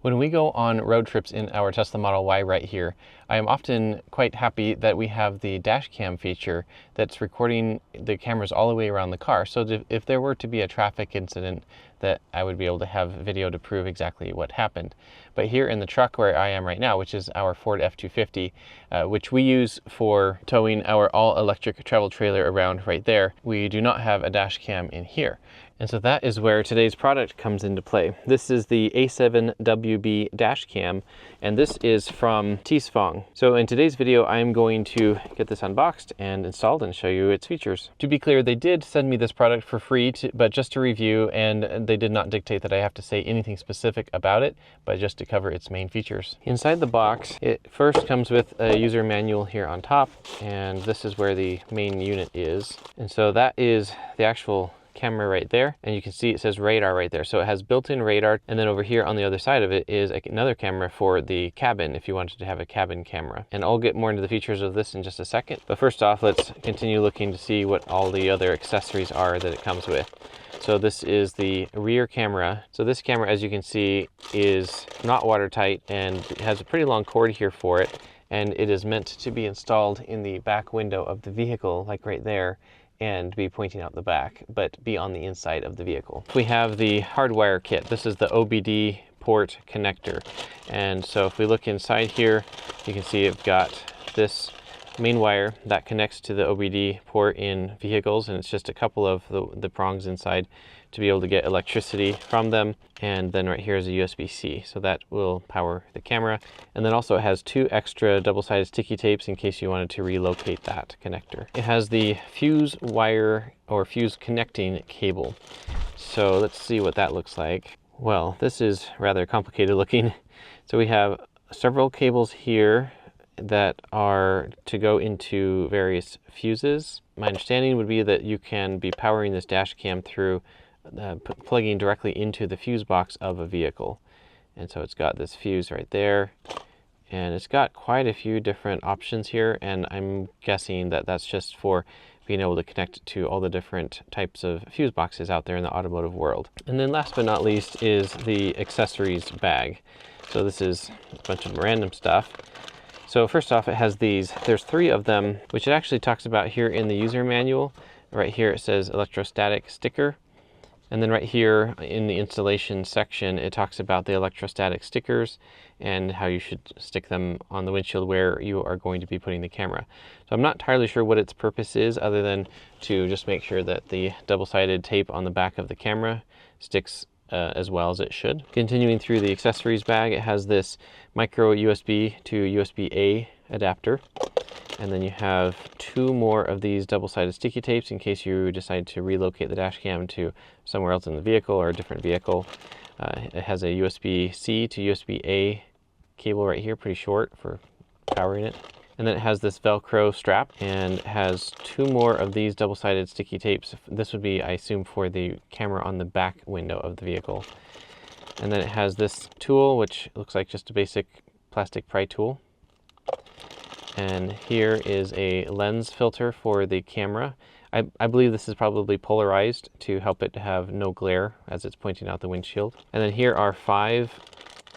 When we go on road trips in our Tesla Model Y right here, I am often quite happy that we have the dash cam feature that's recording the cameras all the way around the car. So if there were to be a traffic incident, that I would be able to have video to prove exactly what happened. But here in the truck where I am right now, which is our Ford F-250, which we use for towing our all-electric travel trailer around right there, we do not have a dash cam in here. And so that is where today's product comes into play. This is the A7WB Dashcam, and this is from Tiesfong. So in today's video, I'm going to get this unboxed and installed and show you its features. To be clear, they did send me this product for free, but just to review, and they did not dictate that I have to say anything specific about it, but just to cover its main features. Inside the box, it first comes with a user manual here on top, and this is where the main unit is. And so that is the actual camera right there, and you can see it says radar right there. So it has built-in radar, and then over here on the other side of it is another camera for the cabin if you wanted to have a cabin camera. And I'll get more into the features of this in just a second, but first off, let's continue looking to see what all the other accessories are that it comes with. So this is the rear camera. So this camera, as you can see, is not watertight, and it has a pretty long cord here for it, and it is meant to be installed in the back window of the vehicle, like right there, and be pointing out the back, but be on the inside of the vehicle. We have the hardwire kit. This is the OBD port connector. And so if we look inside here, you can see it's got this main wire that connects to the OBD port in vehicles, and it's just a couple of the prongs inside to be able to get electricity from them. And then right here is a USB-C, so that will power the camera. And then also it has two extra double-sided sticky tapes in case you wanted to relocate that connector. It has the fuse wire or fuse connecting cable. So let's see what that looks like. Well, this is rather complicated looking. So we have several cables here that are to go into various fuses. My understanding would be that you can be powering this dash cam through plugging directly into the fuse box of a vehicle. And so it's got this fuse right there, and it's got quite a few different options here, and I'm guessing that that's just for being able to connect to all the different types of fuse boxes out there in the automotive world. And then last but not least is the accessories bag. So this is a bunch of random stuff. So first off, it has these. There's 3 of them, which it actually talks about here in the user manual. Right here it says electrostatic sticker. And then right here in the installation section, it talks about the electrostatic stickers and how you should stick them on the windshield where you are going to be putting the camera. So I'm not entirely sure what its purpose is, other than to just make sure that the double-sided tape on the back of the camera sticks as well as it should. Continuing through the accessories bag, it has this micro USB to USB-A adapter. And then you have 2 more of these double-sided sticky tapes in case you decide to relocate the dash cam to somewhere else in the vehicle or a different vehicle. It has a USB-C to USB-A cable right here, pretty short for powering it. And then it has this Velcro strap, and it has 2 more of these double-sided sticky tapes. This would be, I assume, for the camera on the back window of the vehicle. And then it has this tool, which looks like just a basic plastic pry tool. And here is a lens filter for the camera. I believe this is probably polarized to help it to have no glare as it's pointing out the windshield. And then here are 5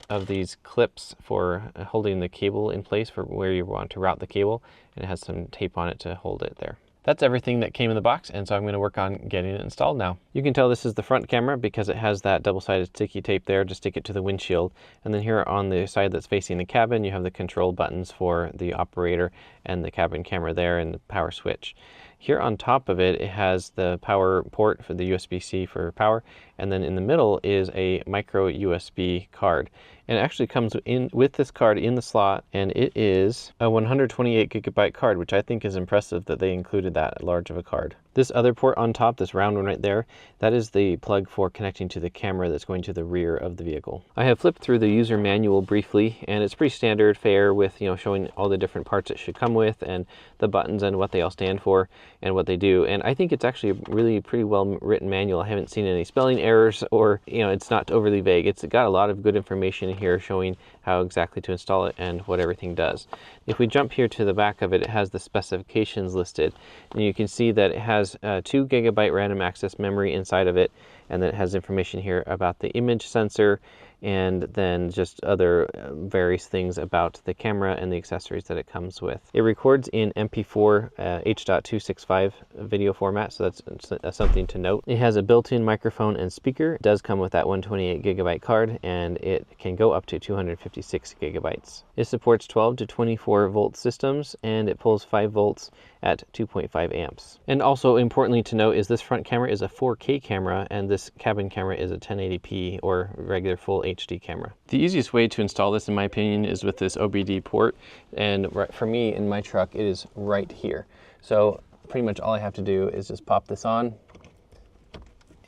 of these clips for holding the cable in place for where you want to route the cable, and it has some tape on it to hold it there. That's everything that came in the box, and so I'm going to work on getting it installed now. You can tell this is the front camera because it has that double-sided sticky tape there to stick it to the windshield. And then here on the side that's facing the cabin, you have the control buttons for the operator and the cabin camera there and the power switch. Here on top of it, it has the power port for the USB-C for power, and then in the middle is a micro USB card. And it actually comes in with this card in the slot, and it is a 128 gigabyte card, which I think is impressive that they included that large of a card. This other port on top, this round one right there, that is the plug for connecting to the camera that's going to the rear of the vehicle. I have flipped through the user manual briefly, and it's pretty standard fare with, showing all the different parts it should come with and the buttons and what they all stand for and what they do. And I think it's actually a really pretty well written manual. I haven't seen any spelling errors, or it's not overly vague. It's got a lot of good information here showing how exactly to install it and what everything does. If we jump here to the back of it, it has the specifications listed, and you can see that it has 2 gigabyte random access memory inside of it, and then it has information here about the image sensor and then just other various things about the camera and the accessories that it comes with. It records in MP4 H.265 video format, so that's something to note. It has a built-in microphone and speaker. It does come with that 128 gigabyte card, and it can go up to 256 gigabytes. It supports 12 to 24 volt systems, and it pulls 5 volts at 2.5 amps. And also importantly to note is this front camera is a 4K camera, and this cabin camera is a 1080p or regular full HD camera. The easiest way to install this, in my opinion, is with this OBD port, and for me in my truck it is right here. So pretty much all I have to do is just pop this on,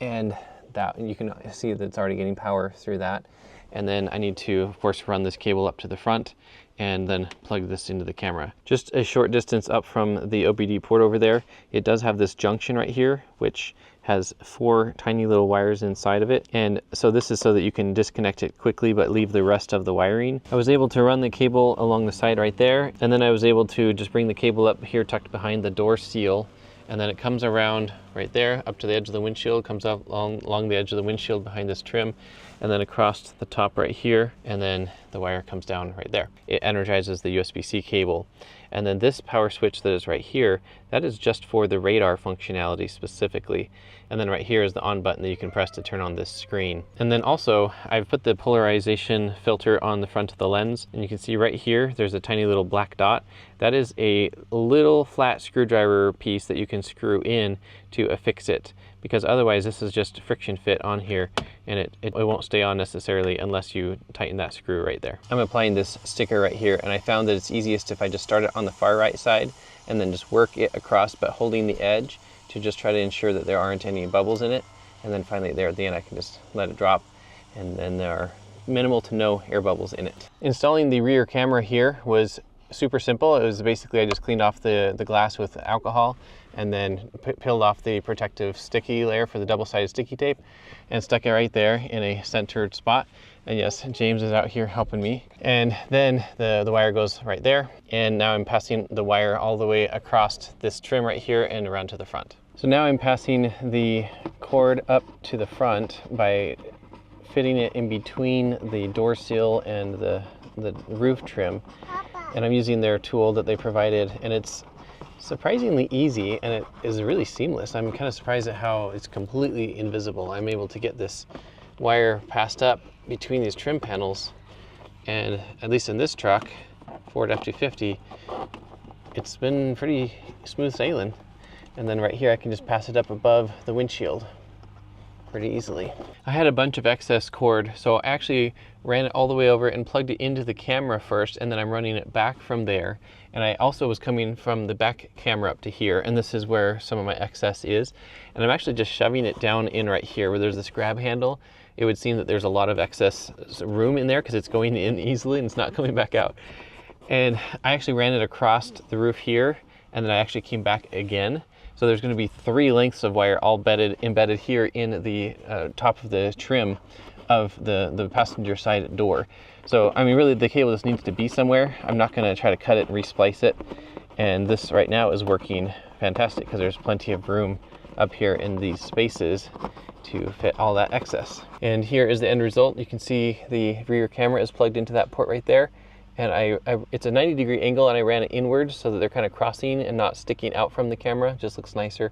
and that you can see that it's already getting power through that. And then I need to, of course, run this cable up to the front and then plug this into the camera. Just a short distance up from the OBD port over there, it does have this junction right here, which has 4 tiny little wires inside of it. And so this is so that you can disconnect it quickly but leave the rest of the wiring. I was able to run the cable along the side right there, and then I was able to just bring the cable up here tucked behind the door seal, and then it comes around right there up to the edge of the windshield, comes up along the edge of the windshield behind this trim, and then across the top right here, and then the wire comes down right there. It energizes the USB-C cable. And then this power switch that is right here, that is just for the radar functionality specifically. And then right here is the on button that you can press to turn on this screen. And then also I've put the polarization filter on the front of the lens, and you can see right here there's a tiny little black dot. That is a little flat screwdriver piece that you can screw in to affix it, because otherwise this is just friction fit on here, and it won't stay on necessarily unless you tighten that screw right there. I'm applying this sticker right here, and I found that it's easiest if I just start it on the far right side and then just work it across, but holding the edge to just try to ensure that there aren't any bubbles in it. And then finally there at the end I can just let it drop, and then there are minimal to no air bubbles in it. Installing the rear camera here was super simple. It was basically I just cleaned off the glass with alcohol, and then peeled off the protective sticky layer for the double-sided sticky tape, and stuck it right there in a centered spot. And yes, James is out here helping me. And then the wire goes right there, and now I'm passing the wire all the way across this trim right here and around to the front. So now I'm passing the cord up to the front by fitting it in between the door seal and the roof trim. And I'm using their tool that they provided, and it's surprisingly easy, and it is really seamless. I'm kind of surprised at how it's completely invisible. I'm able to get this wire passed up between these trim panels, and at least in this truck, Ford F-250, it's been pretty smooth sailing. And then right here I can just pass it up above the windshield pretty easily. I had a bunch of excess cord, so I actually ran it all the way over and plugged it into the camera first, and then I'm running it back from there. And I also was coming from the back camera up to here, and this is where some of my excess is. And I'm actually just shoving it down in right here where there's this grab handle. It would seem that there's a lot of excess room in there because it's going in easily and it's not coming back out. And I actually ran it across the roof here, and then I actually came back again. So there's going to be 3 lengths of wire all embedded here in the top of the trim of the passenger side door. So I mean, really the cable just needs to be somewhere. I'm not going to try to cut it and resplice it. And this right now is working fantastic because there's plenty of room up here in these spaces to fit all that excess. And here is the end result. You can see the rear camera is plugged into that port right there. And it's a 90-degree angle, and I ran it inward so that they're kind of crossing and not sticking out from the camera. Just looks nicer.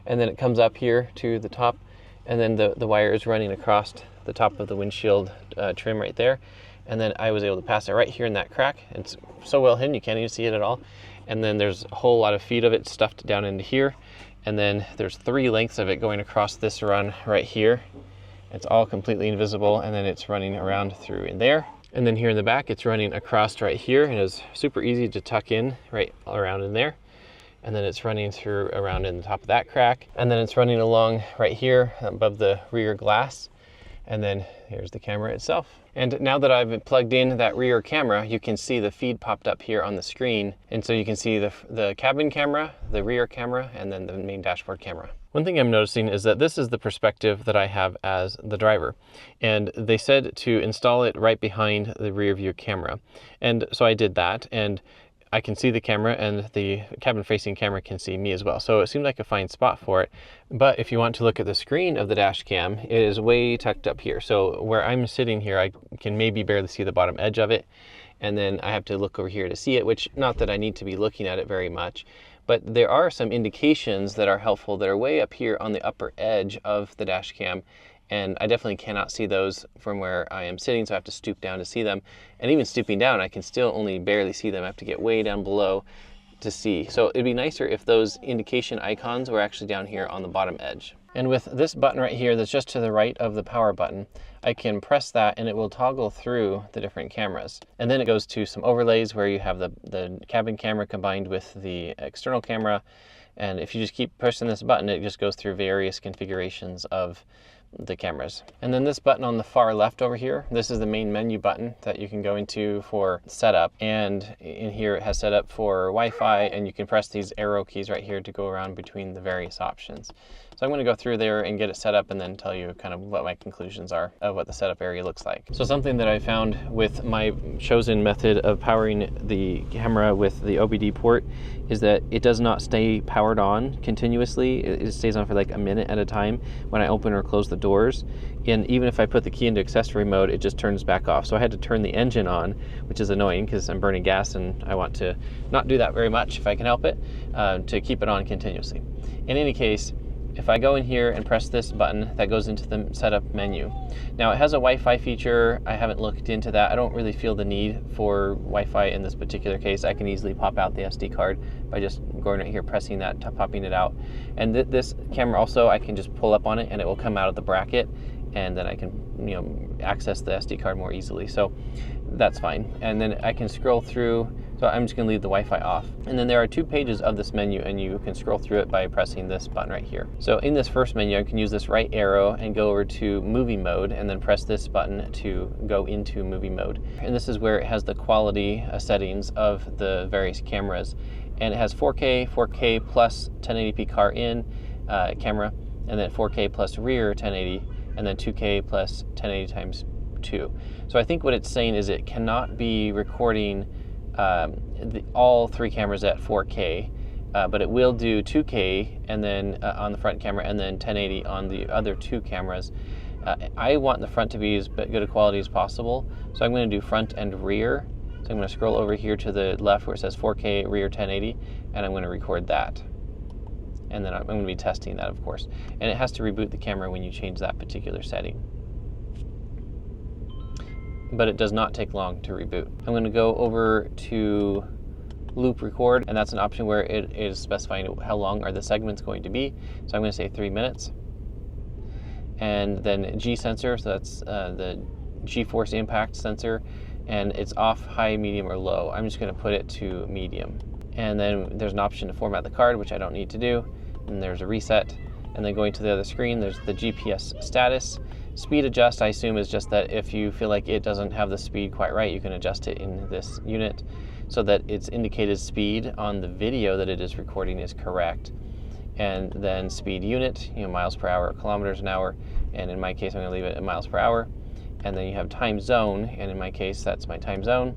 And then it comes up here to the top, and then the wire is running across the top of the windshield trim right there. And then I was able to pass it right here in that crack. It's so well hidden you can't even see it at all. And then there's a whole lot of feet of it stuffed down into here. And then there's 3 lengths of it going across this run right here. It's all completely invisible, and then it's running around through in there. And then here in the back, it's running across right here, and it's super easy to tuck in right around in there. And then it's running through around in the top of that crack. And then it's running along right here above the rear glass. And then here's the camera itself. And now that I've plugged in that rear camera, you can see the feed popped up here on the screen. And so you can see the cabin camera, the rear camera, and then the main dashboard camera. One thing I'm noticing is that this is the perspective that I have as the driver. And they said to install it right behind the rear view camera. And so I did that. And I can see the camera and the cabin facing camera can see me as well. So it seemed like a fine spot for it. But if you want to look at the screen of the dash cam, it is way tucked up here. So where I'm sitting here, I can maybe barely see the bottom edge of it. And then I have to look over here to see it, which not that I need to be looking at it very much, but there are some indications that are helpful that are way up here on the upper edge of the dash cam. And I definitely cannot see those from where I am sitting, so I have to stoop down to see them. And even stooping down, I can still only barely see them. I have to get way down below to see. So it'd be nicer if those indication icons were actually down here on the bottom edge. And with this button right here that's just to the right of the power button, I can press that and it will toggle through the different cameras. And then it goes to some overlays where you have the cabin camera combined with the external camera. And if you just keep pressing this button, it just goes through various configurations of the cameras. And then this button on the far left over here, this is the main menu button that you can go into for setup. And in here it has setup for Wi-Fi, and you can press these arrow keys right here to go around between the various options. So I'm going to go through there and get it set up and then tell you kind of what my conclusions are of what the setup area looks like. So something that I found with my chosen method of powering the camera with the OBD port is that it does not stay powered on continuously. It stays on for like a minute at a time when I open or close the doors. And even if I put the key into accessory mode, it just turns back off. So I had to turn the engine on, which is annoying because I'm burning gas and I want to not do that very much if I can help it, to keep it on continuously. In any case, if I go in here and press this button, that goes into the setup menu. Now it has a Wi-Fi feature. I haven't looked into that. I don't really feel the need for Wi-Fi in this particular case. I can easily pop out the SD card by just going right here, pressing that, popping it out. And this camera also, I can just pull up on it and it will come out of the bracket, and then I can, access the SD card more easily. So that's fine. And then I can scroll through. So I'm just going to leave the Wi-Fi off. And then there are 2 pages of this menu, and you can scroll through it by pressing this button right here. So in this first menu, I can use this right arrow and go over to movie mode, and then press this button to go into movie mode. And this is where it has the quality settings of the various cameras. And it has 4K, 4K plus 1080p car in camera, and then 4K plus rear 1080, and then 2K plus 1080 times 2. So I think what it's saying is it cannot be recording all 3 cameras at 4K, but it will do 2K and then on the front camera, and then 1080 on the other 2 cameras. I want the front to be as good a quality as possible, so I'm going to do front and rear. So I'm going to scroll over here to the left where it says 4K rear 1080, and I'm going to record that. And then I'm going to be testing that, of course. And it has to reboot the camera when you change that particular setting. But it does not take long to reboot. I'm going to go over to loop record, and that's an option where it is specifying how long are the segments going to be. So I'm going to say 3 minutes. And then G sensor, so that's the G-force impact sensor, and it's off, high, medium, or low. I'm just going to put it to medium. And then there's an option to format the card, which I don't need to do. And there's a reset. And then going to the other screen, there's the GPS status. Speed adjust, I assume, is just that if you feel like it doesn't have the speed quite right, you can adjust it in this unit so that its indicated speed on the video that it is recording is correct. And then speed unit, miles per hour, kilometers an hour. And in my case, I'm going to leave it at miles per hour. And then you have time zone, and in my case, that's my time zone.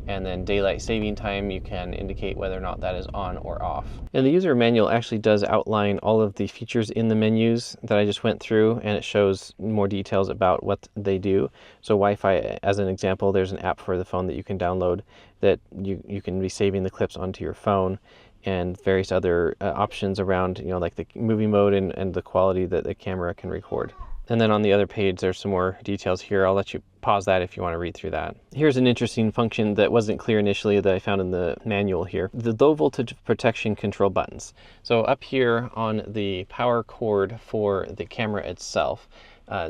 And then daylight saving time, you can indicate whether or not that is on or off. And the user manual actually does outline all of the features in the menus that I just went through, and it shows more details about what they do. So Wi-Fi, as an example, there's an app for the phone that you can download that you can be saving the clips onto your phone, and various other options around, like the movie mode and the quality that the camera can record. And then on the other page, there's some more details here. I'll let you pause that if you want to read through that. Here's an interesting function that wasn't clear initially that I found in the manual here. The low voltage protection control buttons. So up here on the power cord for the camera itself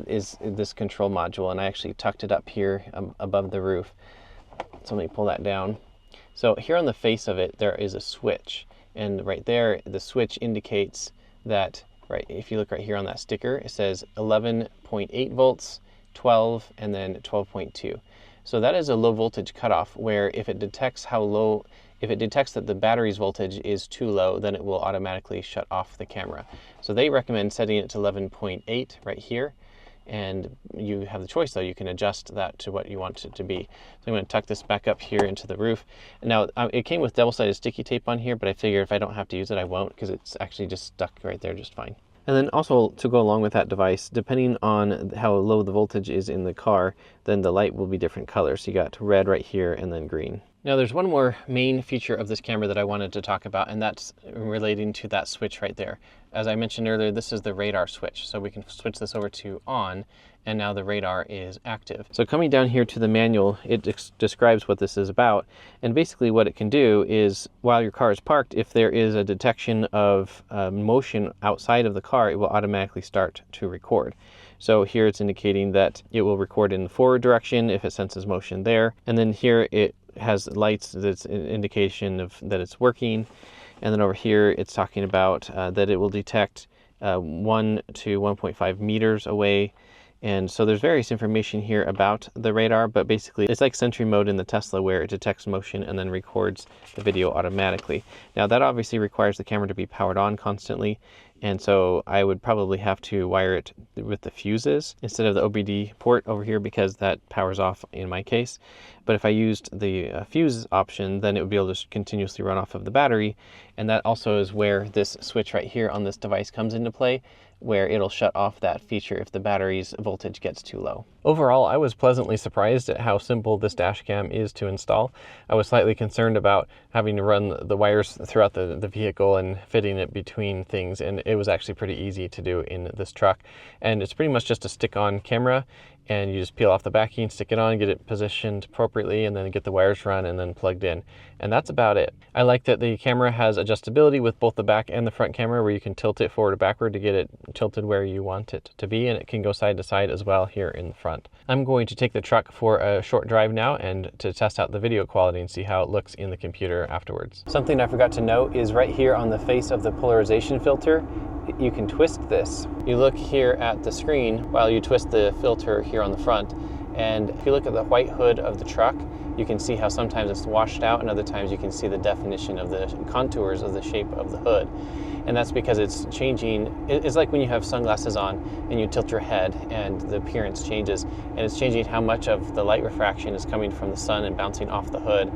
is this control module, and I actually tucked it up here above the roof. So let me pull that down. So here on the face of it, there is a switch. And right there, the switch indicates that, right, if you look right here on that sticker, it says 11.8 volts, 12, and then 12.2. So that is a low voltage cutoff where if it detects that the battery's voltage is too low, then it will automatically shut off the camera. So they recommend setting it to 11.8 right here. And you have the choice, though. You can adjust that to what you want it to be. So I'm going to tuck this back up here into the roof. And now, it came with double-sided sticky tape on here, but I figured if I don't have to use it, I won't, because it's actually just stuck right there just fine. And then also, to go along with that device, depending on how low the voltage is in the car, then the light will be different colors. So you got red right here and then green. Now there's one more main feature of this camera that I wanted to talk about, and that's relating to that switch right there. As I mentioned earlier, this is the radar switch. So we can switch this over to on, and now the radar is active. So coming down here to the manual, it describes what this is about. And basically what it can do is, while your car is parked, if there is a detection of motion outside of the car, it will automatically start to record. So here it's indicating that it will record in the forward direction if it senses motion there. And then here it has lights that's an indication of that it's working. And then over here it's talking about that it will detect 1 to 1.5 meters away. And so there's various information here about the radar, but basically it's like Sentry mode in the Tesla, where it detects motion and then records the video automatically. Now that obviously requires the camera to be powered on constantly, and so I would probably have to wire it with the fuses instead of the OBD port over here, because that powers off in my case. But if I used the fuse option, then it would be able to continuously run off of the battery, and that also is where this switch right here on this device comes into play, where it'll shut off that feature if the battery's voltage gets too low. Overall, I was pleasantly surprised at how simple this dash cam is to install. I was slightly concerned about having to run the wires throughout the vehicle and fitting it between things, and it was actually pretty easy to do in this truck. And it's pretty much just a stick-on camera, and you just peel off the backing, stick it on, get it positioned appropriately, and then get the wires run and then plugged in. And that's about it. I like that the camera has adjustability with both the back and the front camera, where you can tilt it forward or backward to get it tilted where you want it to be, and it can go side to side as well here in the front. I'm going to take the truck for a short drive now and to test out the video quality and see how it looks in the computer afterwards. Something I forgot to note is right here on the face of the polarization filter, you can twist this. You look here at the screen while you twist the filter here on the front, and if you look at the white hood of the truck, you can see how sometimes it's washed out and other times you can see the definition of the contours of the shape of the hood. And that's because it's changing. It's like when you have sunglasses on and you tilt your head and the appearance changes, and it's changing how much of the light refraction is coming from the sun and bouncing off the hood,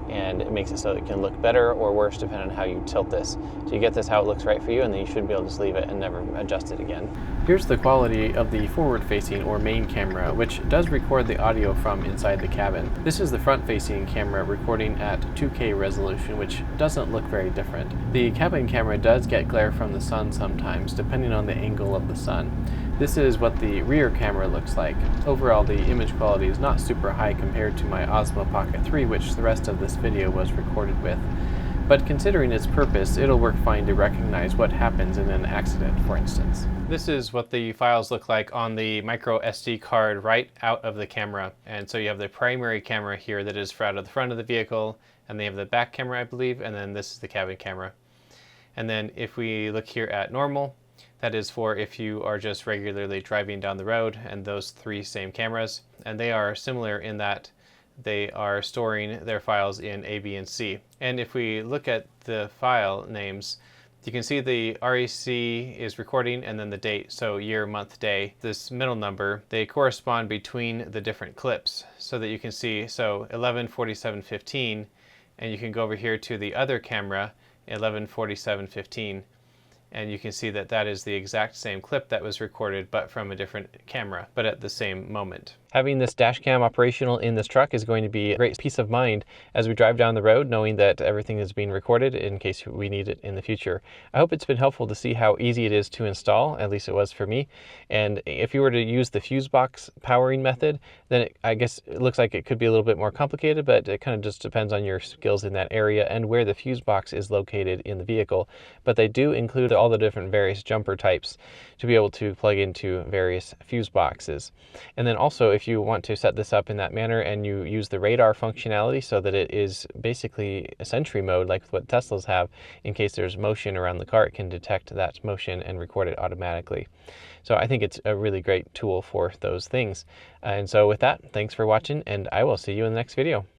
and it makes it so it can look better or worse depending on how you tilt this. So you get this how it looks right for you, and then you should be able to just leave it and never adjust it again. Here's the quality of the forward-facing or main camera, which does record the audio from inside the cabin. This is the front-facing camera recording at 2K resolution, which doesn't look very different. The cabin camera does get glare from the sun sometimes, depending on the angle of the sun. This is what the rear camera looks like. Overall, the image quality is not super high compared to my Osmo Pocket 3, which the rest of this video was recorded with. But considering its purpose, it'll work fine to recognize what happens in an accident, for instance. This is what the files look like on the micro SD card right out of the camera. And so you have the primary camera here that is for out of the front of the vehicle, and they have the back camera, I believe, and then this is the cabin camera. And then if we look here at normal, that is for if you are just regularly driving down the road, and those three same cameras. And they are similar in that they are storing their files in A, B, and C. And if we look at the file names, you can see the REC is recording and then the date, so year, month, day. This middle number, they correspond between the different clips so that you can see, so 11:47:15, and you can go over here to the other camera, 11:47:15, and you can see that that is the exact same clip that was recorded, but from a different camera, but at the same moment. Having this dash cam operational in this truck is going to be a great peace of mind as we drive down the road, knowing that everything is being recorded in case we need it in the future. I hope it's been helpful to see how easy it is to install, at least it was for me. And if you were to use the fuse box powering method, then I guess it looks like it could be a little bit more complicated, but it kind of just depends on your skills in that area and where the fuse box is located in the vehicle. But they do include all the different various jumper types to be able to plug into various fuse boxes. And then also, if you want to set this up in that manner and you use the radar functionality so that it is basically a Sentry mode like what Teslas have, in case there's motion around the car, it can detect that motion and record it automatically. So I think it's a really great tool for those things. And so with that, thanks for watching, and I will see you in the next video.